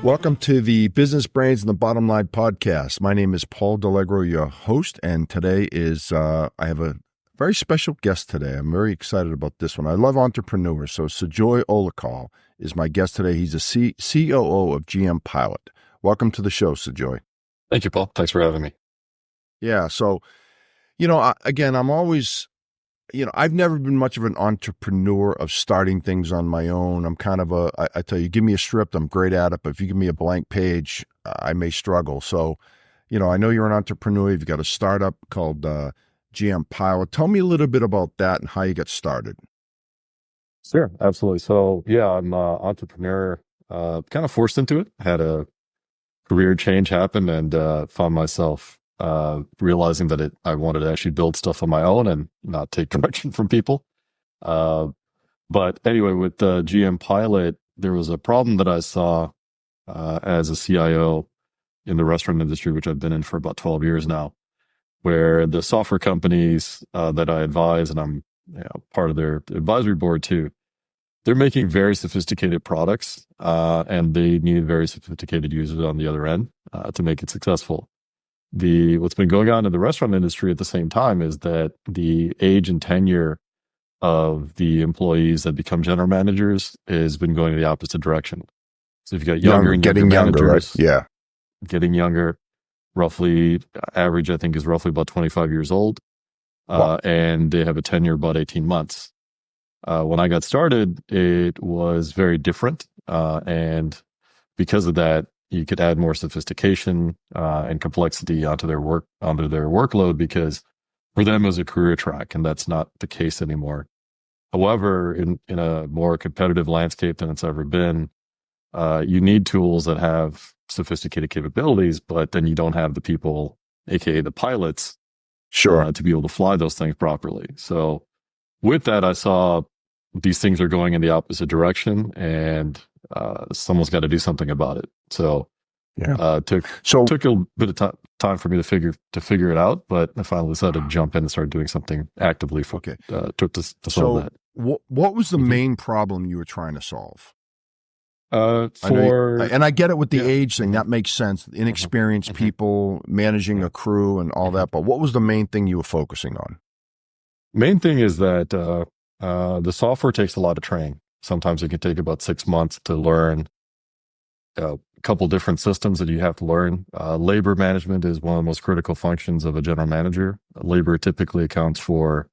Welcome to the Business Brains and the Bottom Line podcast. My name is Paul D'Allegro, your host, and today is, I have a very special guest today. I'm very excited about this one. I love entrepreneurs, so Cijoy Olickal is my guest today. He's a COO of GM Pilot. Welcome to the show, Cijoy. Thank you, Paul. Thanks for having me. Yeah, so, again, I'm always... I've never been much of an entrepreneur of starting things on my own. I'm kind of I tell you, give me a script, I'm great at it, but if you give me a blank page, I may struggle. So, I know you're an entrepreneur. You've got a startup called GM Pilot. Tell me a little bit about that and how you got started. Sure, absolutely. So, yeah, I'm an entrepreneur, kind of forced into it. Had a career change happen and found myself realizing that I wanted to actually build stuff on my own and not take direction from people. But anyway, with the GM Pilot, there was a problem that I saw as a CIO in the restaurant industry, which I've been in for about 12 years now, where the software companies that I advise, and I'm part of their advisory board too, they're making very sophisticated products and they need very sophisticated users on the other end to make it successful. What's been going on in the restaurant industry at the same time is that the age and tenure of the employees that become general managers has been going in the opposite direction. So if you got younger and younger managers, right? Yeah, getting younger, roughly average, I think, is roughly about 25 years old. Wow. And they have a tenure about 18 months. When I got started, it was very different. And because of that, you could add more sophistication and complexity onto their workload, because for them it was a career track, and that's not the case anymore. However, in a more competitive landscape than it's ever been, you need tools that have sophisticated capabilities, but then you don't have the people, aka the pilots, sure, to be able to fly those things properly. So with that, I saw these things are going in the opposite direction, and someone's got to do something about it. So, took a bit of time for me to figure it out, but I finally decided to jump in and start doing something actively to solve that. What was the main problem you were trying to solve? And I get it with the age thing. That makes sense. Inexperienced people managing a crew and all that. But what was the main thing you were focusing on? Main thing is that the software takes a lot of training. Sometimes it can take about 6 months to learn a couple different systems that you have to learn. Labor management is one of the most critical functions of a general manager. Labor typically accounts for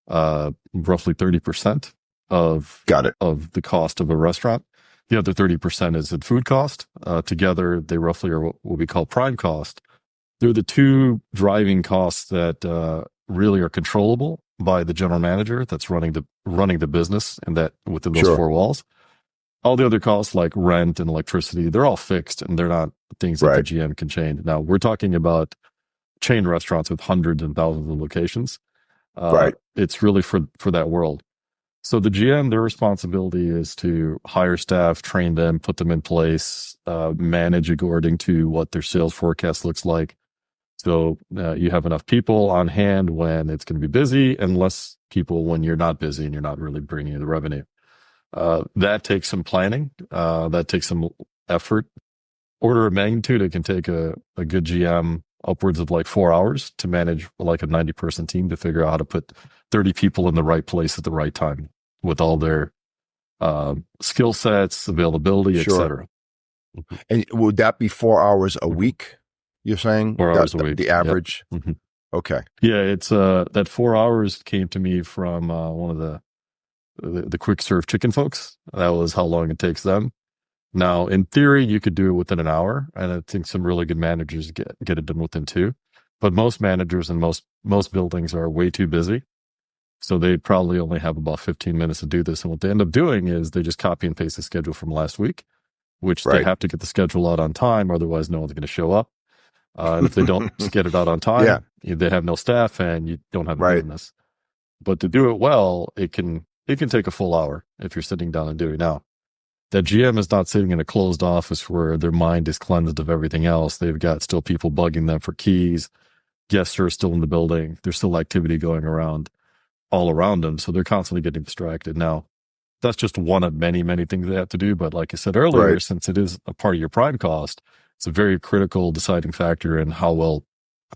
roughly 30% of the cost of a restaurant. The other 30% is in food cost. Together, they roughly are what we call prime cost. They're the two driving costs that really are controllable by the general manager that's running the business, and that within those four walls. All the other costs like rent and electricity, they're all fixed, and they're not things that the GM can change. Now, we're talking about chain restaurants with hundreds and thousands of locations. It's really for that world. So the GM, their responsibility is to hire staff, train them, put them in place, manage according to what their sales forecast looks like. So you have enough people on hand when it's going to be busy, and less people when you're not busy and you're not really bringing in the revenue. That takes some planning. That takes some effort. Order of magnitude, it can take a good GM upwards of like 4 hours to manage like a 90-person team to figure out how to put 30 people in the right place at the right time with all their skill sets, availability, etc. And would that be 4 hours a week? You're saying 4 hours a week, the average. Yep. Okay. Yeah, it's that 4 hours came to me from one of the quick serve chicken folks. That was how long it takes them. Now, in theory, you could do it within an hour, and I think some really good managers get it done within 2. But most managers and most buildings are way too busy, so they probably only have about 15 minutes to do this. And what they end up doing is they just copy and paste the schedule from last week, which they have to get the schedule out on time, otherwise no one's going to show up. And if they don't get it out on time, they have no staff, and you don't have a business. But to do it well, it can take a full hour if you're sitting down and doing it. Now, that GM is not sitting in a closed office where their mind is cleansed of everything else. They've got still people bugging them for keys. Guests are still in the building. There's still activity going around all around them. So they're constantly getting distracted. Now, that's just one of many, many things they have to do. But like I said earlier, Right. since it is a part of your prime cost, it's a very critical deciding factor in how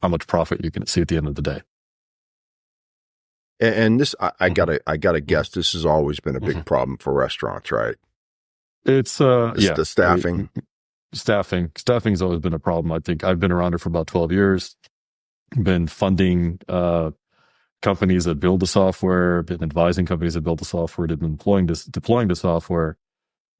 much profit you can see at the end of the day. And this, I gotta guess, this has always been a big problem for restaurants, right? It's The staffing. Staffing's always been a problem. I think I've been around it for about 12 years. Been funding companies that build the software, been advising companies that build the software, been deploying the software.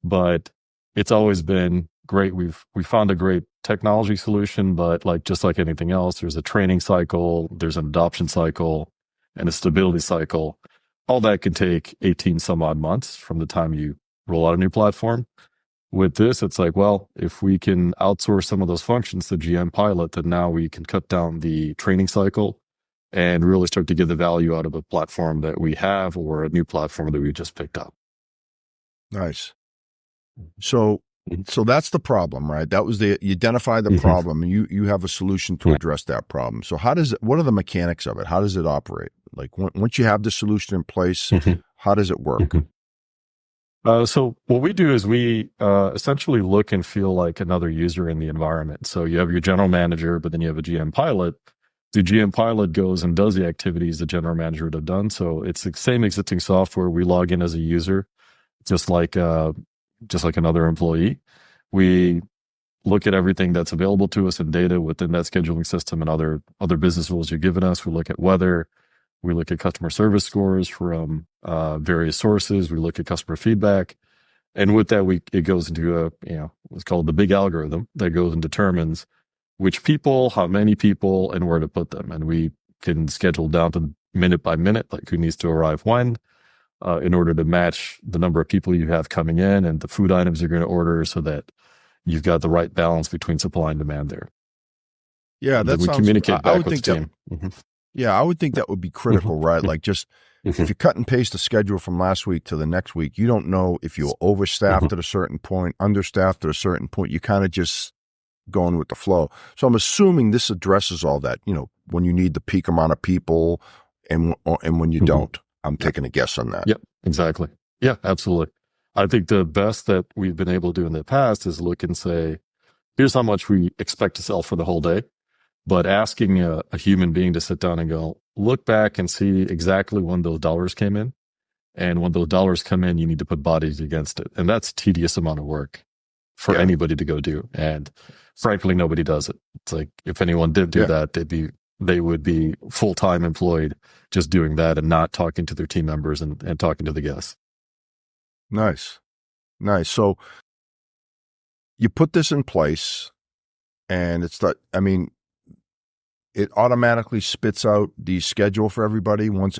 But it's always been great. We found a great technology solution, but just like anything else, there's a training cycle, there's an adoption cycle, and a stability cycle. All that can take 18 some odd months from the time you roll out a new platform. With this, it's like, well, if we can outsource some of those functions to GM Pilot, then now we can cut down the training cycle and really start to get the value out of a platform that we have or a new platform that we just picked up. Nice. So that's the problem, right? That was you identify the problem and you have a solution to address that problem. So what are the mechanics of it? How does it operate? Like once you have the solution in place, how does it work? So what we do is we essentially look and feel like another user in the environment. So you have your general manager, but then you have a GM Pilot. The GM Pilot goes and does the activities the general manager would have done. So it's the same existing software. We log in as a user, just like another employee. We look at everything that's available to us in data within that scheduling system and other business rules you've given us. We look at weather. We look at customer service scores from various sources. We look at customer feedback. And with that, it goes into what's called the big algorithm that goes and determines which people, how many people, and where to put them. And we can schedule down to minute by minute, like who needs to arrive when, in order to match the number of people you have coming in and the food items you're going to order so that you've got the right balance between supply and demand there. Yeah, that we communicate back with the team. Yeah, I would think that would be critical, right? Like just if you cut and paste the schedule from last week to the next week, you don't know if you're overstaffed at a certain point, understaffed at a certain point. You kind of just going with the flow. So I'm assuming this addresses all that, when you need the peak amount of people and when you don't. I'm taking a guess on that. Yep, exactly. Yeah, absolutely. I think the best that we've been able to do in the past is look and say, here's how much we expect to sell for the whole day. But asking a human being to sit down and go, look back and see exactly when those dollars came in. And when those dollars come in, you need to put bodies against it. And that's a tedious amount of work for anybody to go do. And frankly, nobody does it. It's like if anyone did do that, they would be full-time employed just doing that and not talking to their team members and talking to the guests. Nice. So you put this in place and it automatically spits out the schedule for everybody once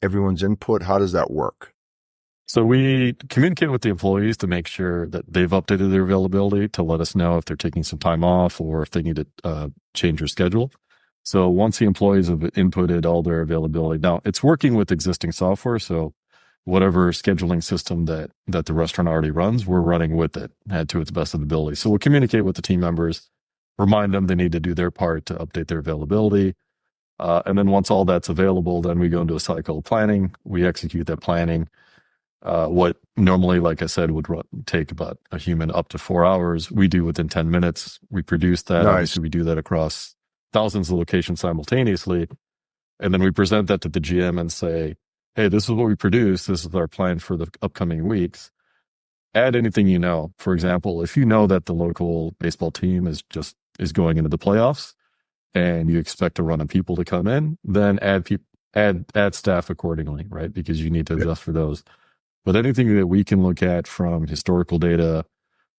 everyone's input. How does that work? So we communicate with the employees to make sure that they've updated their availability to let us know if they're taking some time off or if they need to change their schedule. So once the employees have inputted all their availability, now it's working with existing software. So whatever scheduling system that the restaurant already runs, we're running with it to its best of the ability. So we'll communicate with the team members, remind them they need to do their part to update their availability. And then once all that's available, then we go into a cycle of planning. We execute that planning. What normally, like I said, would take about a human up to 4 hours, we do within 10 minutes. We produce that. Nice. Obviously, we do that across thousands of locations simultaneously. And then we present that to the GM and say, hey, this is what we produce. This is our plan for the upcoming weeks. Add anything you know. For example, if you know that the local baseball team is going into the playoffs and you expect a run of people to come in, then add staff accordingly, right? Because you need to adjust for those. But anything that we can look at from historical data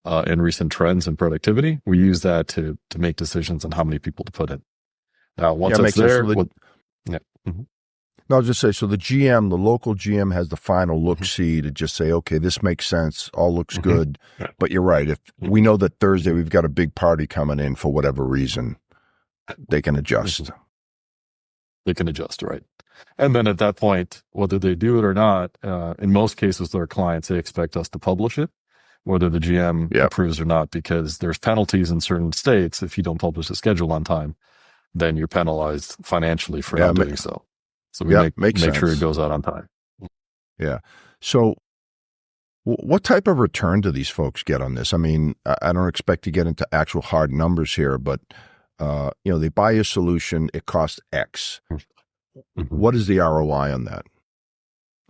and recent trends and productivity, we use that to make decisions on how many people to put in. Now, once it's there, No, I'll just say, so the local GM has the final look-see to just say, okay, this makes sense, all looks good. But you're right. If we know that Thursday we've got a big party coming in for whatever reason, they can adjust. They can adjust, right? And then at that point, whether they do it or not, in most cases, their clients, they expect us to publish it. whether the GM Yep. approves or not, because there's penalties in certain states. If you don't publish a schedule on time, then you're penalized financially for Yeah. not doing so. So we Yep. Makes make sure it sense. goes out on time. Yeah. So what type of return do these folks get on this? I mean, I don't expect to get into actual hard numbers here, but they buy a solution, it costs X. Mhm. What is the ROI on that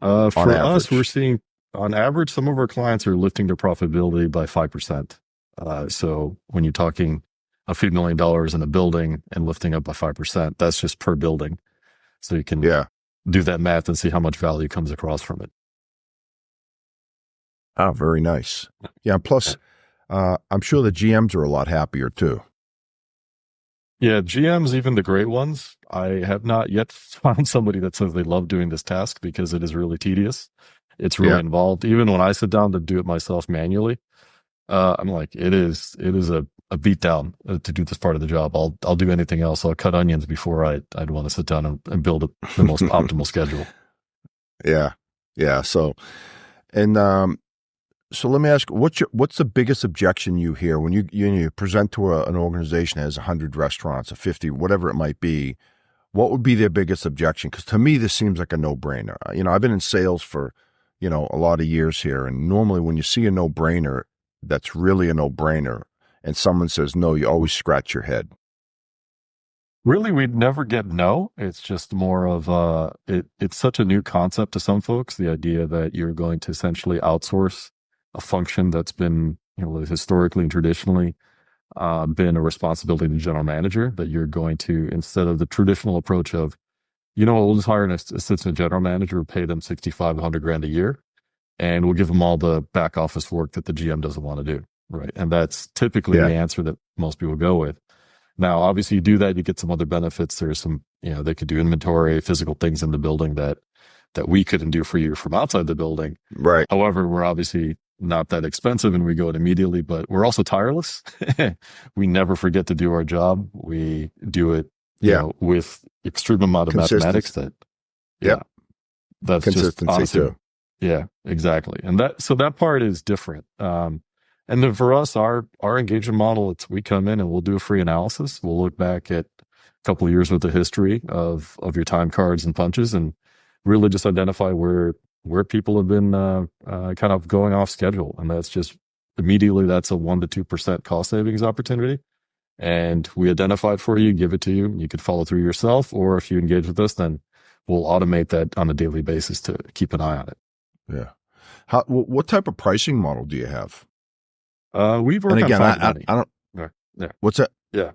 on For us, we're average? seeing on average, some of our clients are lifting their profitability by 5%. So when you're talking a few $1 million in a building and lifting up by 5%, that's just per building. So you can Yeah. do that math and see how much value comes across from it. Oh, very nice. Yeah. Plus, I'm sure the GMs are a lot happier too. Yeah, GMs, even the great ones, I have not yet found somebody that says they love doing this task because it is really tedious. It's really Yeah. involved. Even when I sit down to do it myself manually, I'm like, it is a beatdown to do this part of the job. I'll do anything else. I'll cut onions before I'd want to sit down and build the most optimal schedule. Yeah. Yeah. So let me ask, what's the biggest objection you hear when you present to an organization that has 100 restaurants or 50, whatever it might be? What would be their biggest objection? Because to me, this seems like a no-brainer. I've been in sales for, a lot of years here, and normally when you see a no-brainer, that's really a no-brainer, and someone says no, you always scratch your head. Really, we'd never get no. It's just more of it's such a new concept to some folks, the idea that you're going to essentially outsource a function that's been, historically and traditionally been a responsibility of the general manager, that you're going to, instead of the traditional approach of, we'll just hire an assistant general manager, pay them 65, 100 grand a year, and we'll give them all the back office work that the GM doesn't want to do. Right. And that's typically Yeah. the answer that most people go with. Now, obviously, you do that, you get some other benefits. There's some, they could do inventory, physical things in the building that we couldn't do for you from outside the building. Right. However, we're obviously not that expensive and we go it immediately, but we're also tireless. We never forget to do our job. We do it, with extreme amount of mathematics that, Yep. that's just Consistency honestly, too. yeah, exactly. And so that part is different. And then for us, our engagement model, we come in and we'll do a free analysis. We'll look back at a couple of years worth of history of your time cards and punches, and really just identify where people have been kind of going off schedule. And that's just immediately, that's a 1% to 2% cost savings opportunity. And we identify it for you, give it to you. You could follow through yourself, or if you engage with us, then we'll automate that on a daily basis to keep an eye on it. Yeah. What type of pricing model do you have? We work And on again, found money. I don't. Yeah. What's that? Yeah.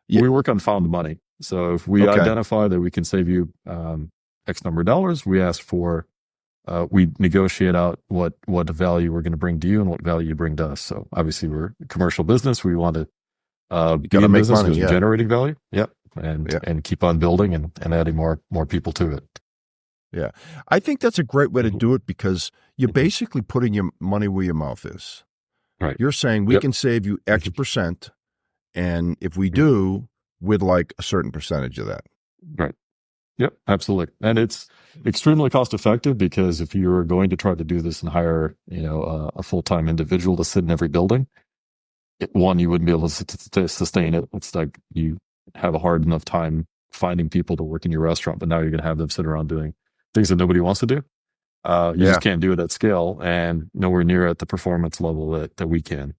Yeah. We work on found money. So if we Okay. identify that we can save you X number of dollars, we ask for, we negotiate out what value we're going to bring to you and what value you bring to us. So obviously we're a commercial business. We want to be gotta in make business money, because we're yeah. generating value. Yep. Yeah. And keep on building and adding more people to it. Yeah. I think that's a great way to Mhm. do it because you're basically putting your money where your mouth is. Right. You're saying we Yep. can save you X percent, and if we do, we'd like a certain percentage of that. Right. Yep, absolutely. And it's extremely cost effective because if you're going to try to do this and hire, a full-time individual to sit in every building, one, you wouldn't be able to sustain it. It's like you have a hard enough time finding people to work in your restaurant, but now you're going to have them sit around doing things that nobody wants to do. You Yeah. just can't do it at scale and nowhere near at the performance level that we can.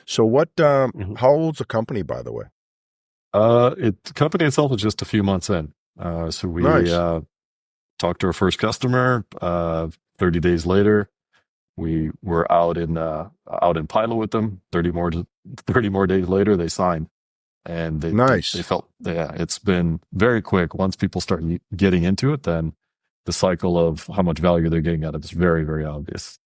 So what, Mhm. how old's the company, by the way? The company itself is just a few months in. So we Nice. talked to our first customer. 30 days later, we were out in pilot with them. 30 more days later, they signed, and Nice. they felt, it's been very quick. Once people start getting into it, then the cycle of how much value they're getting out of it is very, very obvious.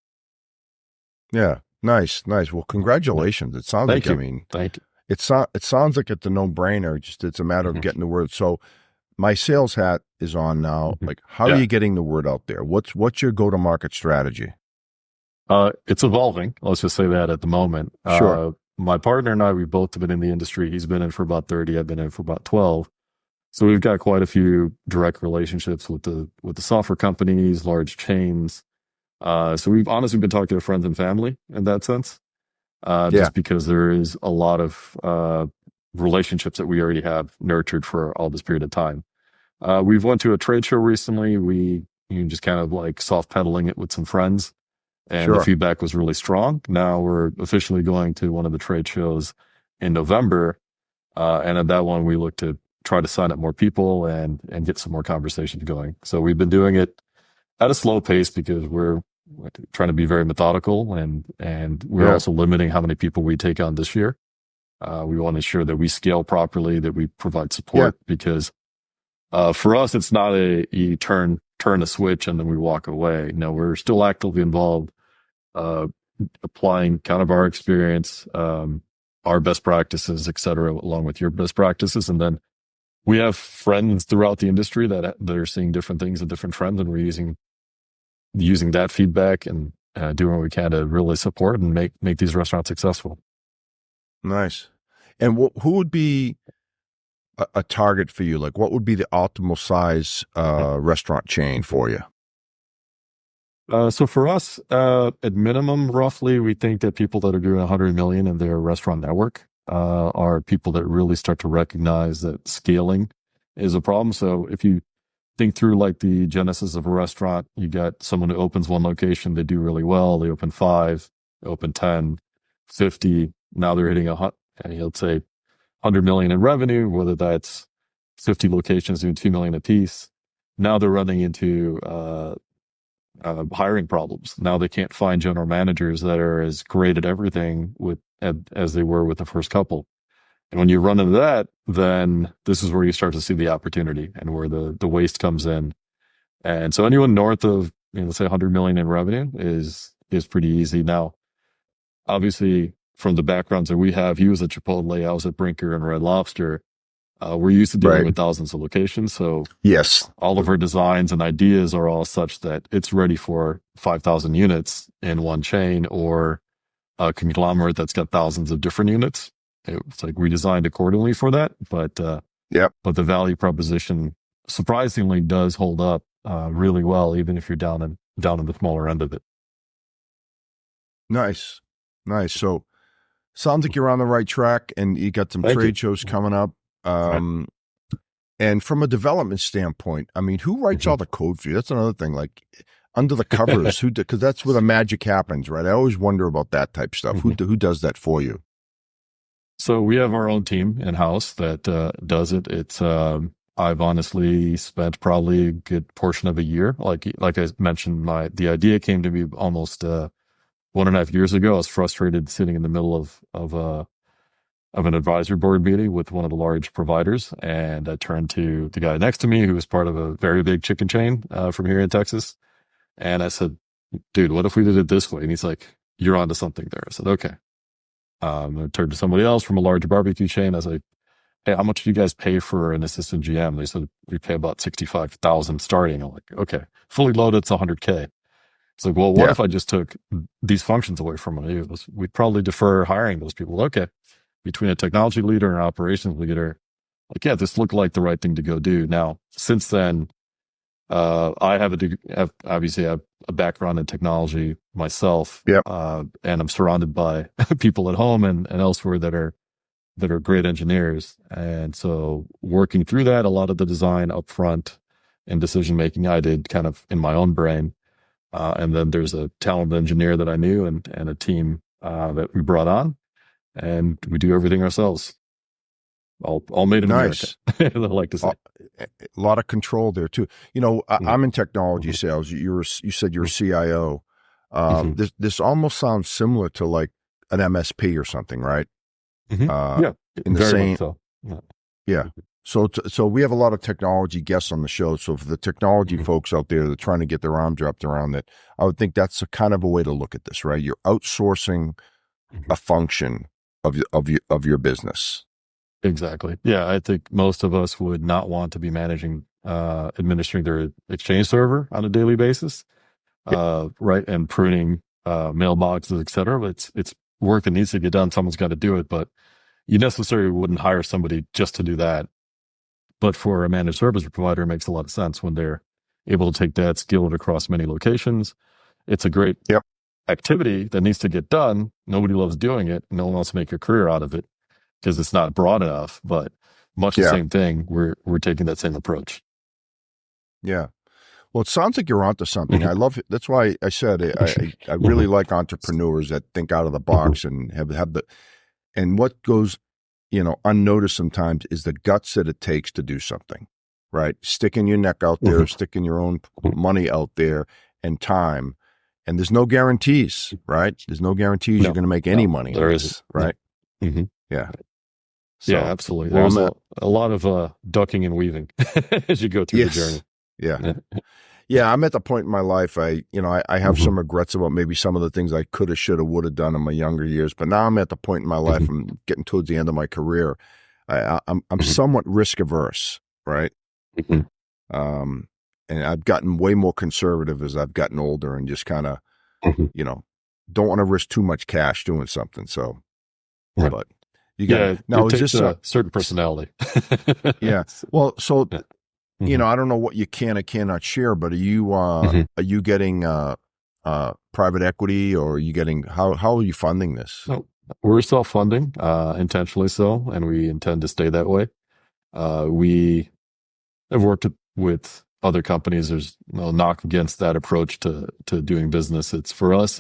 Yeah. Nice. Well, congratulations. It sounds Thank like, you. Thank you. it sounds like it's a no-brainer. Just it's a matter of Mhm. getting the word. So my sales hat is on now. Mhm. Like, how are you getting the word out there? What's your go-to-market strategy? It's evolving. Let's just say that at the moment. Sure. My partner and I, we've both been in the industry. He's been in for about 30. I've been in for about 12. So we've got quite a few direct relationships with the software companies, large chains. So we've honestly been talking to friends and family in that sense, Yeah, just because there is a lot of relationships that we already have nurtured for all this period of time. We've went to a trade show recently. We just kind of like soft pedaling it with some friends, and the sure. feedback was really strong. Now we're officially going to one of the trade shows in November, and at that one we look to try to sign up more people and get some more conversations going. So we've been doing it at a slow pace because we're trying to be very methodical, and we're Yeah, also limiting how many people we take on this year. We want to ensure that we scale properly, that we provide yeah, support, because for us, it's not a you turn a switch and then we walk away. No, we're still actively involved, uh, applying kind of our experience, our best practices, et cetera, along with your best practices. And then we have friends throughout the industry that are seeing different things and different trends, and we're using that feedback and doing what we can to really support and make these restaurants successful. nice. And who would be a target for you? Like, what would be the optimal size restaurant chain for you? So for us, at minimum, roughly, we think that people that are doing 100 million in their restaurant network are people that really start to recognize that scaling is a problem. So if you think through like the genesis of a restaurant, you got someone who opens one location, they do really well, they open five, they open 10, 50. Now they're hitting let's say 100 million in revenue, whether that's 50 locations doing 2 million a piece. Now they're running into hiring problems. Now they can't find general managers that are as great at everything as they were with the first couple. And when you run into that, then this is where you start to see the opportunity and where the waste comes in. And so anyone north of, let's say 100 million in revenue is pretty easy. Now, obviously, from the backgrounds that we have, he was at Chipotle, I was at Brinker and Red Lobster. We're used to dealing Right. with thousands of locations. So Yes. all of our designs and ideas are all such that it's ready for 5,000 units in one chain, or a conglomerate that's got thousands of different units. It's like we designed accordingly for that, Yep. but the value proposition surprisingly does hold up really well, even if you're down in the smaller end of it. Nice. Nice. So sounds like you're on the right track, and you got some Thank you. trade shows coming up. Right. And from a development standpoint, I mean, who writes Mhm. all the code for you? That's another thing. Like under the covers, because that's where the magic happens, right? I always wonder about that type stuff. Mhm. Who does that for you? So we have our own team in house that does it. It's I've honestly spent probably a good portion of a year. Like I mentioned, the idea came to me almost 1.5 years ago. I was frustrated sitting in the middle of an advisory board meeting with one of the large providers, and I turned to the guy next to me, who was part of a very big chicken chain from here in Texas, and I said, "Dude, what if we did it this way?" And he's like, "You're onto something there." I said, "Okay." I turned to somebody else from a large barbecue chain. I was like, "Hey, how much do you guys pay for an assistant GM?" They said, "We pay about 65,000 starting." I'm like, "Okay, fully loaded, it's 100K." It's like, well, what Yeah. if I just took these functions away from them? We'd probably defer hiring those people. Okay, between a technology leader and an operations leader, like, yeah, this looked like the right thing to go do. Now, since then, I obviously have a background in technology myself, Yep. and I'm surrounded by people at home and elsewhere that are great engineers. And so working through that, a lot of the design upfront and decision making I did kind of in my own brain. And then there's a talented engineer that I knew and a team that we brought on, and we do everything ourselves. All made in America. Nice. I like to say. A lot of control there too. You know, Mhm. I'm in technology Mhm. sales. You said you're a CIO. Mhm. This almost sounds similar to like an MSP or something, right? Mhm. Uh, Yeah, in the very much same, so. Yeah. yeah. Mhm. So we have a lot of technology guests on the show. So for the technology Mhm. folks out there that are trying to get their arms wrapped around it, I would think that's a kind of a way to look at this, right? You're outsourcing Mhm. a function of your business. Exactly. Yeah, I think most of us would not want to be managing, administering their Exchange server on a daily basis, right, and pruning mailboxes, et cetera. But it's work that needs to get done. Someone's got to do it, but you necessarily wouldn't hire somebody just to do that. But for a managed service provider, it makes a lot of sense when they're able to take that, scale it across many locations, it's a great Yep. activity that needs to get done. Nobody loves doing it. No one wants to make a career out of it because it's not broad enough. But much the Yeah. same thing. We're taking that same approach. Yeah. Well, it sounds like you're onto something. Mhm. I love it. That's why I said I really Mhm. like entrepreneurs that think out of the Mhm. box and have the, and what goes, unnoticed sometimes is the guts that it takes to do something, right? Sticking your neck out there, Mhm. sticking your own Mhm. money out there and time. And there's no guarantees, right? There's no guarantees you're No, going to make any no, money in there isn't. this, No. right? Mhm. Yeah. Yeah, So, absolutely. well, There's a lot of ducking and weaving as you go through the yes. journey. Yeah. Yeah. Yeah, I'm at the point in my life I have Mhm. some regrets about maybe some of the things I could have, should have, would have done in my younger years. But now I'm at the point in my life, Mhm. I'm getting towards the end of my career. I'm Mhm. somewhat risk averse, right? Mhm. Um, and I've gotten way more conservative as I've gotten older, and just kind of Mhm. you know don't want to risk too much cash doing something. So, Right. but you got Yeah, now. it Is takes this a certain personality. yeah? Well, so Yeah. Mhm. I don't know what you can or cannot share, but Mhm. are you getting private equity, or are you getting how are you funding this? No, we're self-funding, intentionally so, and we intend to stay that way. We have worked with other companies. There's no knock against that approach to doing business. It's for us.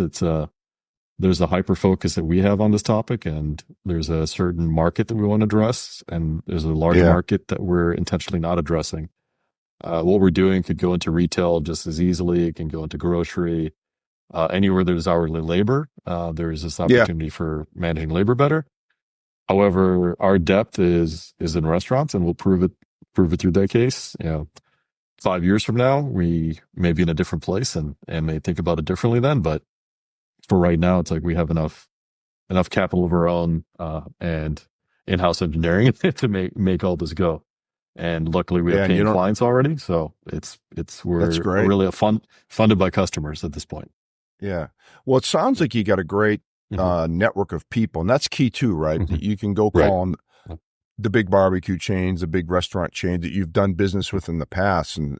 There's a hyper focus that we have on this topic, and there's a certain market that we want to address, and there's a large Yeah, market that we're intentionally not addressing. What we're doing could go into retail just as easily. It can go into grocery. Anywhere there's hourly labor, there's this yeah, opportunity for managing labor better. However, our depth is in restaurants, and we'll prove it through that case. 5 years from now, we may be in a different place and may think about it differently then. But for right now, it's like we have enough capital of our own and in-house engineering to make all this go. And luckily, we have yeah, and paying clients already, so it's that's we're great. really funded by customers at this point. Yeah. Well, it sounds like you got a great Hmm. network of people, and that's key too, right? Hmm. You can go Right. call on the big barbecue chains, the big restaurant chains that you've done business with in the past. And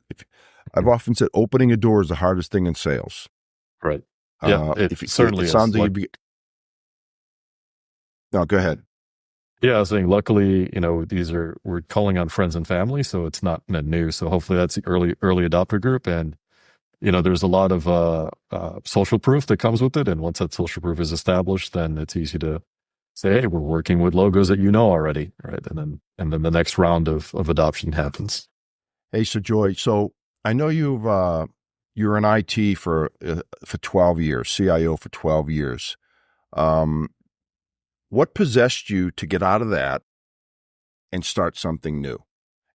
I've Mhm. often said opening a door is the hardest thing in sales. Right. Yeah, it If it certainly is. sounds like no, go ahead. Yeah, I was saying, luckily, we're calling on friends and family, so it's not net new. So hopefully that's the early adopter group. And, there's a lot of social proof that comes with it. And once that social proof is established, then it's easy to say, hey, we're working with logos that you know already. Right. And then the next round of adoption happens. Hey, so Joy, so I know you're in IT for 12 years, CIO for 12 years. Um, what possessed you to get out of that and start something new?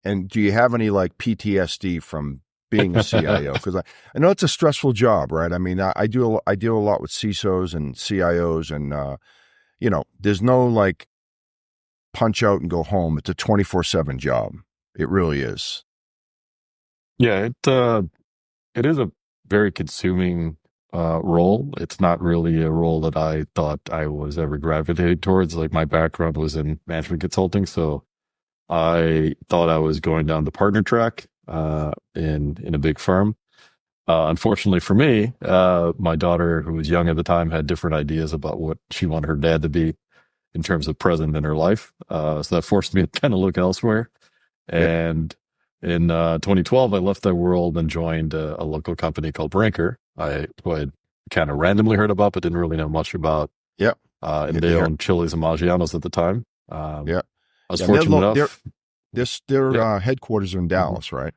And do you have any like PTSD from being a CIO? Because I know it's a stressful job, right? I mean, I deal a lot with CISOs and CIOs, and there's no like punch out and go home. It's a 24/7 job. It really is. Yeah, it is a very consuming role. It's not really a role that I thought I was ever gravitating towards. Like, my background was in management consulting, so I thought I was going down the partner track in a big firm. Unfortunately for me, my daughter, who was young at the time, had different ideas about what she wanted her dad to be in terms of present in her life. So that forced me to kind of look elsewhere. Yep. And in 2012, I left that world and joined a local company called Brinker. Who I had kind of randomly heard about, but didn't really know much about. Yep. And Yeah. they owned Chili's and Maggiano's at the time. Yeah. I was Yeah. And fortunate enough. their Yeah. headquarters are in Mhm. Dallas, right?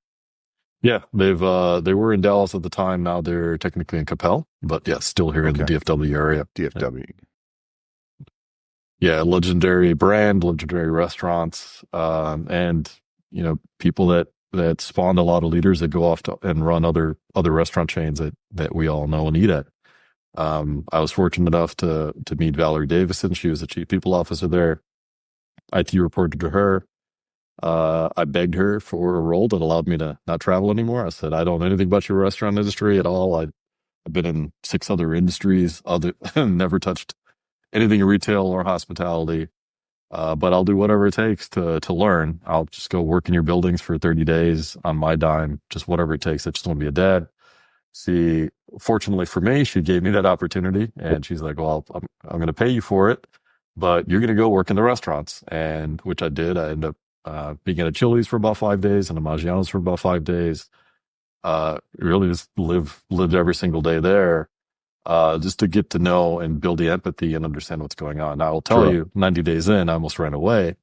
Yeah, they were in Dallas at the time. Now they're technically in Capel, but yeah, still here in the Okay. DFW area. Yeah, DFW. yeah, legendary brand, legendary restaurants, and people that spawned a lot of leaders that go off to and run other restaurant chains that we all know and eat at. I was fortunate enough to meet Valerie Davison. She was the chief people officer there. IT reported to her. I begged her for a role that allowed me to not travel anymore. I said, I don't know anything about your restaurant industry at all. I've been in 6 other industries, never touched anything in retail or hospitality. But I'll do whatever it takes to learn. I'll just go work in your buildings for 30 days on my dime, just whatever it takes. I just want to be a dad, see fortunately for me, she gave me that opportunity, and she's like, "Well, I'm going to pay you for it, but you're going to go work in the restaurants," and which I did. I ended up being at a Chili's for about 5 days and a Maggiano's for about 5 days. Really just lived every single day there, just to get to know and build the empathy and understand what's going on. Now, I will tell Sure. you, 90 days in, I almost ran away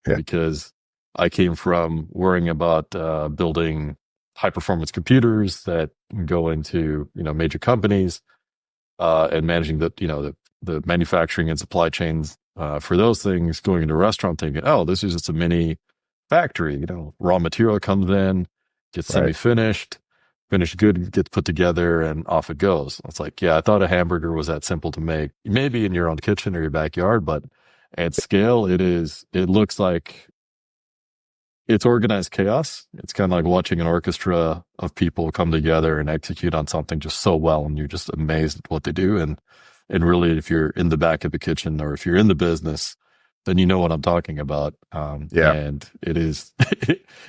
Yeah. because I came from worrying about building high performance computers that go into major companies, and managing the manufacturing and supply chains for those things, going into a restaurant thinking, oh, this is just a mini factory. Raw material comes in, gets Right. semi-finished, finished good gets put together, and off it goes. It's like, yeah, I thought a hamburger was that simple to make, maybe in your own kitchen or your backyard, but at scale, it looks like it's organized chaos. It's kind of like watching an orchestra of people come together and execute on something just so well, and you're just amazed at what they do. And really, if you're in the back of the kitchen or if you're in the business, then you know what I'm talking about. Yeah. And it is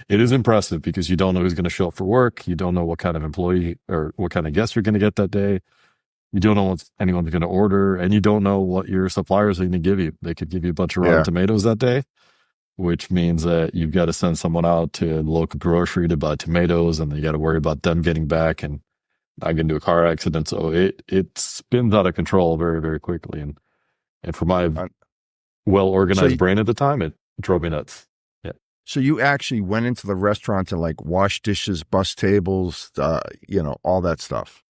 it is impressive because you don't know who's going to show up for work. You don't know what kind of employee or what kind of guest you're going to get that day. You don't know what anyone's going to order, and you don't know what your suppliers are going to give you. They could give you a bunch of rotten Yeah. tomatoes that day, which means that you've got to send someone out to the local grocery to buy tomatoes, and then you got to worry about them getting back and not get into a car accident. So it spins out of control very, very quickly. And for my Uh, well So, organized brain at the time, it drove me nuts. Yeah. so you actually went into the restaurant and like wash dishes, bus tables, all that stuff.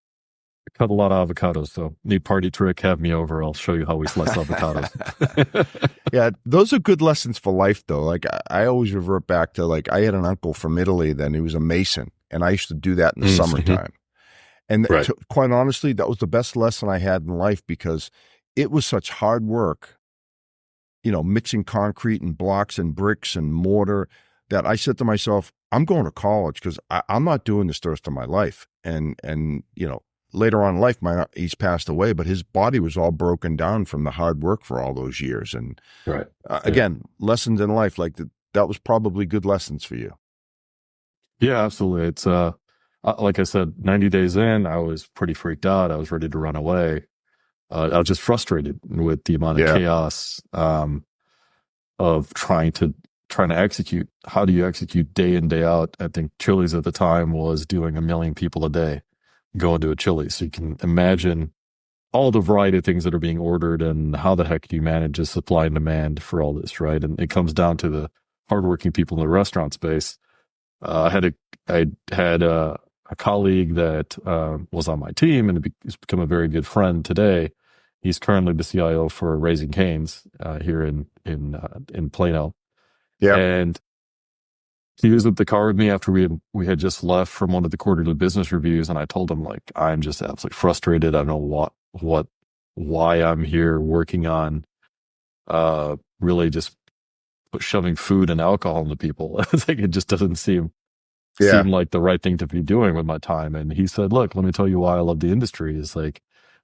I cut a lot of avocados, so need party trick, have me over. I'll show you how we slice avocados. Yeah, those are good lessons for life, though. Like I always revert back to like I had an uncle from Italy. Then he was a mason, and I used to do that in the Mhm. summertime. And Right. quite honestly, that was the best lesson I had in life because it was such hard work, mixing concrete and blocks and bricks and mortar that I said to myself, I'm going to college because I'm not doing this the rest of my life. And later on in life, he's passed away, but his body was all broken down from the hard work for all those years. And Right. Yeah. again, lessons in life, like that was probably good lessons for you. Yeah, absolutely. It's like I said, 90 days in, I was pretty freaked out. I was ready to run away. I was just frustrated with the amount of Yeah. chaos of trying to execute. How do you execute day in, day out? I think Chili's at the time was doing 1 million people a day going to a Chili's. So you can imagine all the variety of things that are being ordered, and how the heck do you manage the supply and demand for all this, right? And it comes down to the hardworking people in the restaurant space. I had a colleague that was on my team, and has become a very good friend today. He's currently the CIO for Raising Cane's here in Plano, Yeah. and he was at the car with me after we had just left from one of the quarterly business reviews, and I told him, like, I'm just absolutely frustrated. I don't know why I'm here working on really just shoving food and alcohol into people. It's like it just doesn't Yeah. seem like the right thing to be doing with my time. And he said, look, let me tell you why I love the industry. Is like,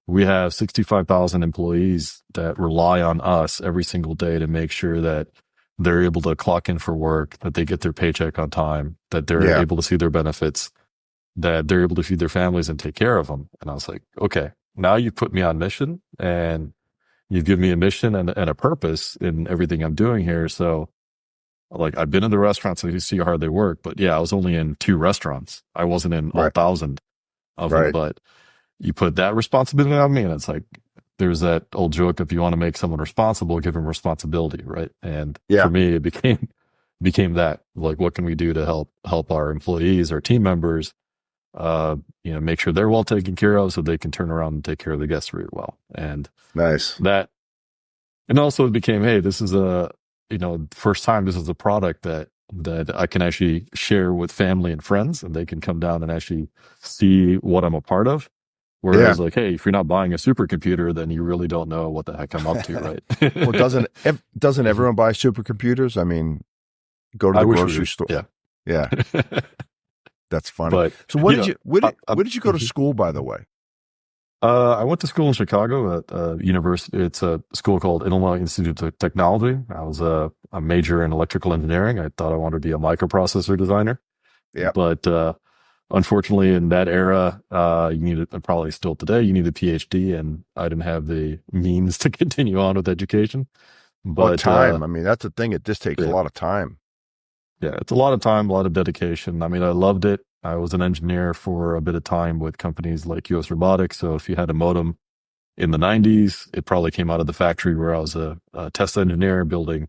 we have 65,000 employees that rely on us every single day to make sure that they're able to clock in for work, that they get their paycheck on time, that they're Yeah. able to see their benefits, that they're able to feed their families and take care of them. And I was like, okay, now you put me on mission, and you've given me a mission and a purpose in everything I'm doing here. So, like, I've been in the restaurants, so you see how hard they work. But yeah, I was only in 2 restaurants. I wasn't in all Right. 1,000 of them. Right. But you put that responsibility on me, and it's like, there's that old joke: if you want to make someone responsible, give them responsibility, right? And Yeah. for me, it became that, like, what can we do to help our employees, our team members, make sure they're well taken care of, so they can turn around and take care of the guests really well. And Nice. that, and also it became, hey, this is first time this is a product that I can actually share with family and friends, and they can come down and actually see what I'm a part of. Yeah. Whereas, like, hey, if you're not buying a supercomputer, then you really don't know what the heck I'm up to, Well, right? doesn't everyone buy supercomputers? I mean, go to I the wish grocery store. yeah. Yeah, that's funny. But So what you did know, you where did you go to mhm. school, by the way? I went to school in Chicago at university. It's a school called Illinois Institute of Technology. I was a major in electrical engineering. I thought I wanted to be a microprocessor designer, Yeah. but unfortunately, in that era, you needed, probably still today, you need a PhD, and I didn't have the means to continue on with education. Or But time. I mean, that's the thing. It just takes a yeah, lot of time. yeah, it's a lot of time, a lot of dedication. I mean, I loved it. I was an engineer for a bit of time with companies like US Robotics. So if you had a modem in the 90s, it probably came out of the factory where I was a test engineer building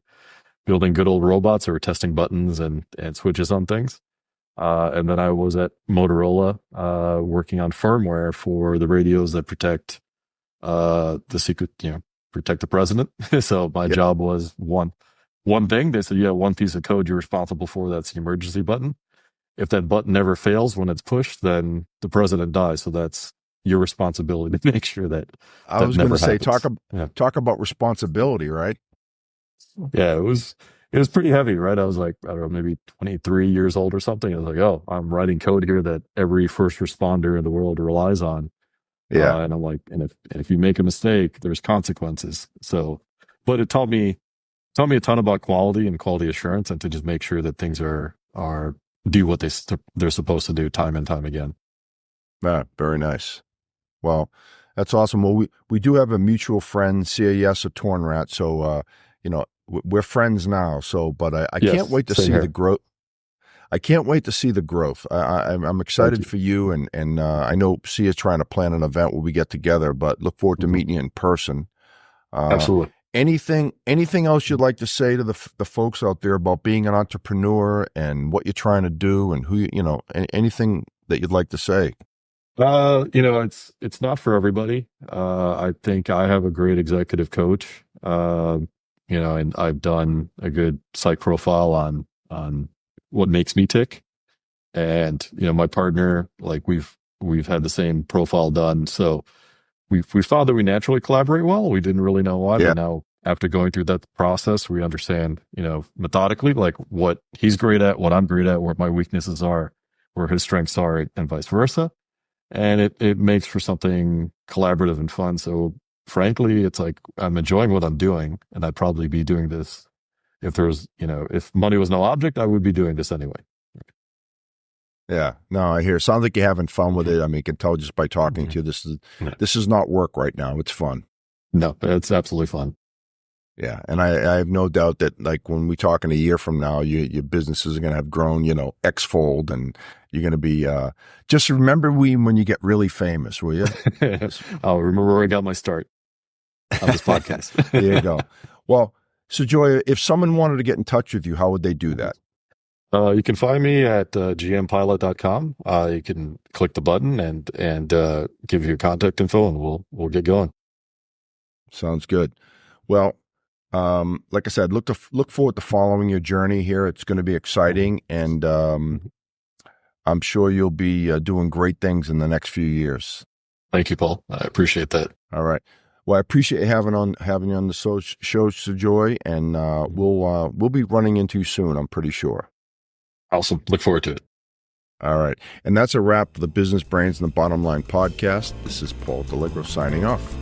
good old robots or testing buttons and switches on things. And then I was at Motorola, working on firmware for the radios that protect the secret, protect the president. So my Yeah, job was one thing. They said, yeah, one piece of code you're responsible for. That's the emergency button. If that button never fails when it's pushed, then the president dies. So that's your responsibility to make sure that I that was going to never say, happens. Yeah. talk about responsibility, right? Yeah, it was pretty heavy, right? I was like, I don't know, maybe 23 years old or something. I was like, oh, I'm writing code here that every first responder in the world relies on. Yeah, And I'm like, and if you make a mistake, there's consequences. So, but it taught me a ton about quality and quality assurance, and to just make sure that things are do what they're supposed to do time and time again. very nice. Well, that's awesome. Well, we do have a mutual friend, CAS of Tornrat. So, we're friends now. So, but I can't Yes, wait to same see the here. growth. I can't wait to see the growth. I'm Thank excited you. for you, and I know Sia is trying to plan an event where we get together, but look forward to Mhm. meeting you in person. Uh, Absolutely. anything else you'd like to say to the folks out there about being an entrepreneur and what you're trying to do and anything that you'd like to say? It's not for everybody. I think I have a great executive coach. And I've done a good psych profile on what makes me tick. And my partner, like we've had the same profile done. So we found that we naturally collaborate well. We didn't really know why, Yeah, but now after going through that process, we understand, methodically, like what he's great at, what I'm great at, where my weaknesses are, where his strengths are, and vice versa. And it makes for something collaborative and fun. So frankly, it's like I'm enjoying what I'm doing, and I'd probably be doing this if money was no object, I would be doing this anyway. yeah. No, I hear. Sounds like you're having fun with it. I mean, you can tell just by talking Mhm. to you. This is No, this is not work right now. It's fun. no, it's absolutely fun. Yeah, and I have no doubt that like when we talk in a year from now, your businesses are going to have grown, x-fold, and you're going to be. Just remember when you get really famous, will you? Just, I'll remember where I got my start on this podcast. there you go. Well, so Joy, if someone wanted to get in touch with you, how would they do that? You can find me at gmpilot.com. You can click the button and give your contact info, and we'll get going. Sounds good. Well, like I said, look forward to following your journey here. It's going to be Mhm. exciting, and Mhm. I'm sure you'll be doing great things in the next few years. Thank you, Paul. I appreciate that. All right. Well, I appreciate having you on the show, Joy, and Mhm. we'll be running into you soon. I'm pretty sure. Awesome. Look forward to it. All right, and that's a wrap for the Business Brains and the Bottom Line podcast. This is Paul Deligro signing off.